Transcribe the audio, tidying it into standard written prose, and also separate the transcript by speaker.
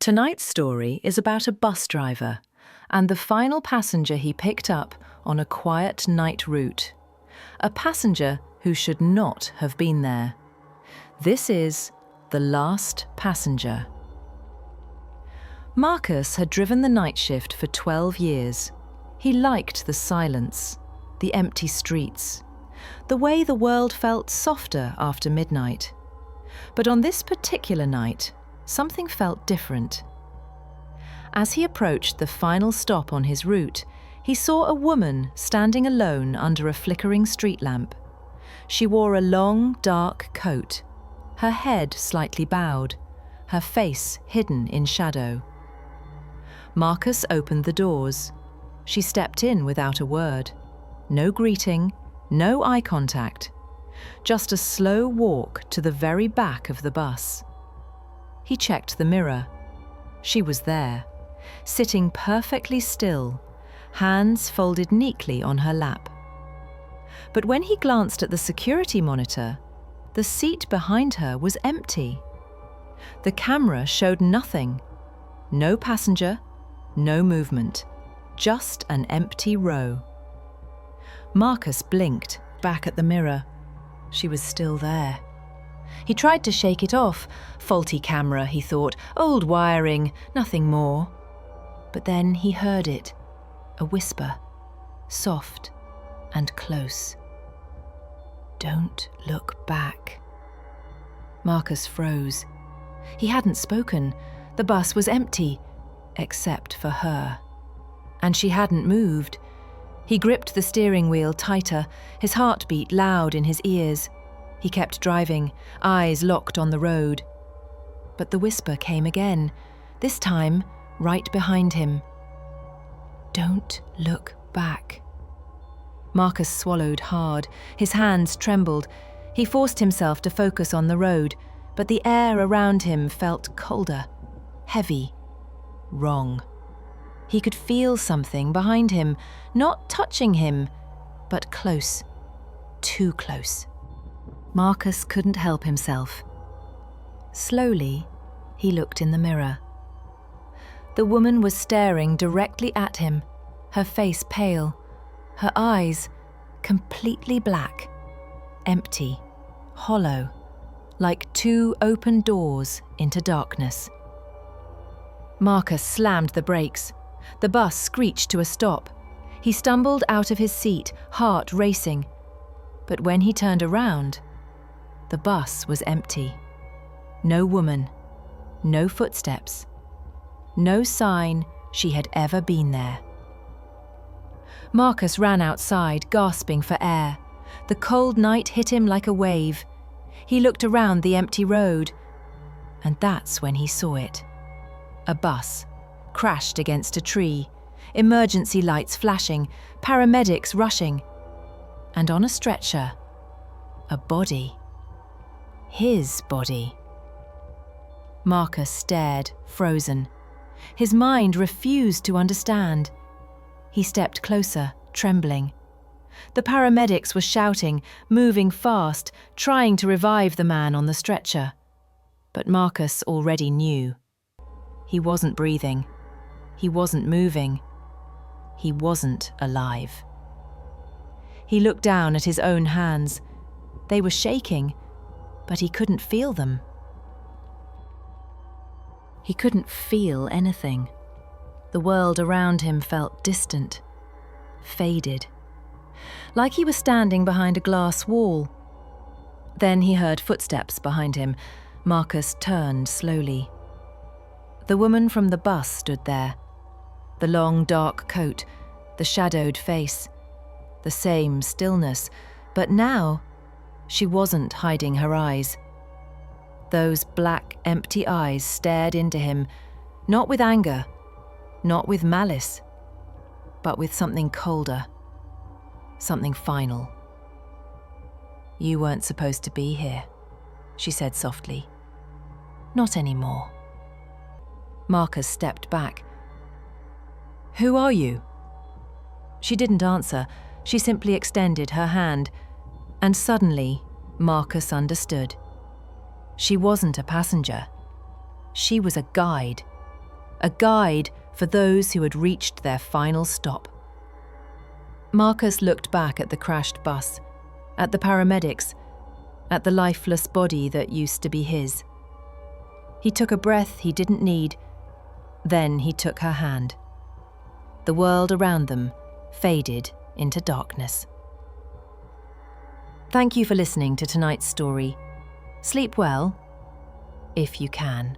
Speaker 1: Tonight's story is about a bus driver and the final passenger he picked up on a quiet night route. A passenger who should not have been there. This is The Last Passenger. Marcus had driven the night shift for 12 years. He liked the silence, the empty streets, the way the world felt softer after midnight. But on this particular night, something felt different. As he approached the final stop on his route, he saw a woman standing alone under a flickering street lamp. She wore a long, dark coat, her head slightly bowed, her face hidden in shadow. Marcus opened the doors. She stepped in without a word. No greeting, no eye contact. Just a slow walk to the very back of the bus. He checked the mirror. She was there, sitting perfectly still, hands folded neatly on her lap. But when he glanced at the security monitor, the seat behind her was empty. The camera showed nothing. No passenger, no movement, just an empty row. Marcus blinked back at the mirror. She was still there. He tried to shake it off. Faulty camera, he thought. Old wiring, nothing more. But then he heard it. A whisper, soft and close. Don't look back. Marcus froze. He hadn't spoken. The bus was empty, except for her. And she hadn't moved. He gripped the steering wheel tighter, his heartbeat loud in his ears. He kept driving, eyes locked on the road. But the whisper came again, this time right behind him. Don't look back. Marcus swallowed hard. His hands trembled. He forced himself to focus on the road, but the air around him felt colder, heavy, wrong. He could feel something behind him, not touching him, but close, too close. Marcus couldn't help himself. Slowly, he looked in the mirror. The woman was staring directly at him, her face pale, her eyes completely black, empty, hollow, like two open doors into darkness. Marcus slammed the brakes. The bus screeched to a stop. He stumbled out of his seat, heart racing. But when he turned around, the bus was empty. No woman, no footsteps, no sign she had ever been there. Marcus ran outside, gasping for air. The cold night hit him like a wave. He looked around the empty road, and that's when he saw it. A bus crashed against a tree, emergency lights flashing, paramedics rushing, and on a stretcher, a body. His body. Marcus stared, frozen. His mind refused to understand. He stepped closer, trembling. The paramedics were shouting, moving fast, trying to revive the man on the stretcher. But Marcus already knew. He wasn't breathing. He wasn't moving. He wasn't alive. He looked down at his own hands. They were shaking, but he couldn't feel them. He couldn't feel anything. The world around him felt distant, faded, like he was standing behind a glass wall. Then he heard footsteps behind him. Marcus turned slowly. The woman from the bus stood there. The long, dark coat, the shadowed face, the same stillness, but now she wasn't hiding her eyes. Those black, empty eyes stared into him, not with anger, not with malice, but with something colder, something final. "You weren't supposed to be here," she said softly. "Not anymore." Marcus stepped back. "Who are you?" She didn't answer. She simply extended her hand, and suddenly Marcus understood. She wasn't a passenger. She was a guide, a guide for those who had reached their final stop. Marcus looked back at the crashed bus, at the paramedics, at the lifeless body that used to be his. He took a breath he didn't need, then he took her hand. The world around them faded into darkness. Thank you for listening to tonight's story. Sleep well, if you can.